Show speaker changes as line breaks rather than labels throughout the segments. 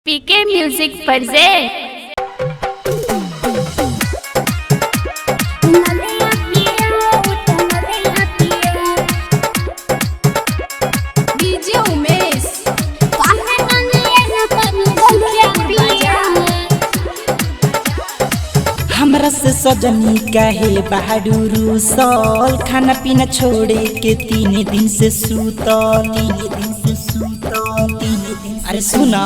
PK music present
हमरा से सजनी काहे बहारू रूसल, खाना पीना छोड़े के 3 दिन से सूतल। अरे सुना,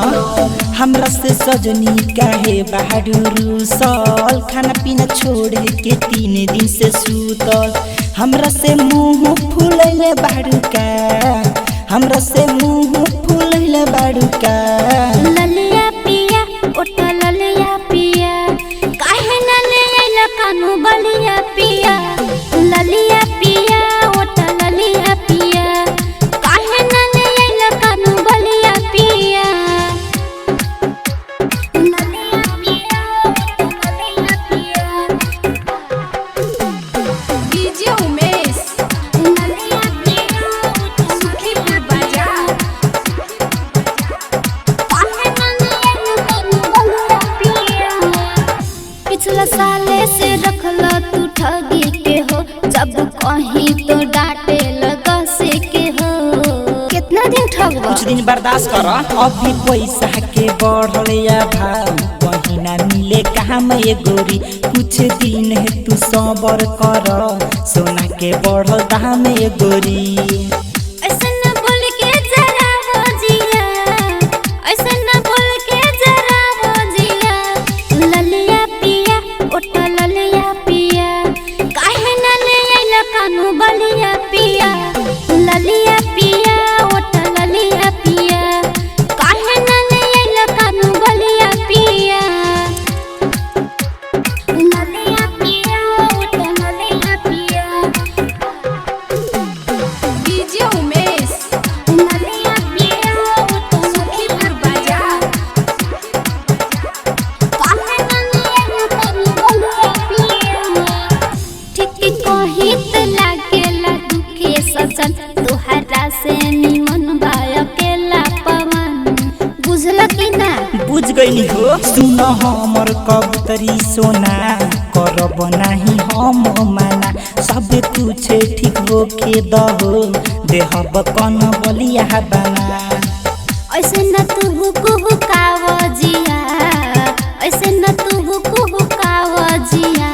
हमरा से सजनी काहे बहारू रूसल, खाना पीना छोड़े के 3 दिन से सूतल। हमरा से मुंह फूलैले बाड़ू का, हमरा से मुंह फूलैले बाड़ू का।
ललिया पिया ओटा ललिया पिया, काहे न ले आइला कानू बलिया पिया। ललिया पिया ओटा ललिया पिया, काहे न ले आइला कानू बलिया पिया। ललिया पिया ओटा ललिया पिया, डीजे उमेश। ललिया पिया ओटा सुखीपुर बाजार, पिछला साले से रखला तू ठगी के हो, जब कहीं तो डांटे लगा से के हो। कितना दिन ठगबा?
कुछ दिन बर्दाश्त कर। अभी पैसा के बढ़ल या भाव, कहीं ना मिले काम ये गोरी। कुछ दिन है तू सबर कर, सोना के बढ़ल दाम ये गोरी।
ऐसे न बोल के जरा हो जिया, ऐसे न बोल के जरा हो जिया। ललिया पिया ओटा ललिया पिया, काहे न ले आइला कानू बलिया पिया। ललिया पिया ओटा ललिया पिया, काहे न ले आइला कानू बलिया पिया। ललिया पिया ओटा ललिया पिया, डीजे उमेश। ललिया पिया ओटा सुखीपुर बाजार, काहे न ले आइला कानू बलिया पिया। ठीक कहीं त लागेला दुखे सजन, तोहरा से निमन बाय अकेला पवन। बुझल कि ना?
बुझ गई हो। सुन हमर कबूतरी सोना, करब नाही हम माना। सब कुछ ठीक होके दहो, देहब कन बलिया बना।
ऐसे न तू हुकाव जिया, ऐसे न तू हुकाव जिया।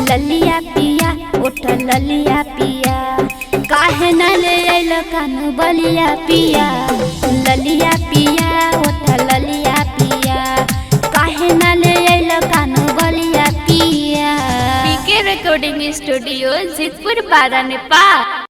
ललिया पिया ओटा ललिया पिया, काहे न ले आइला कानू बलिया पिया। ललिया पिया ओटा ललिया पिया, काहे न ले आइला कानू बलिया पिया। पीके रिकॉर्डिंग स्टूडियो जितपुर बारा नेपाल।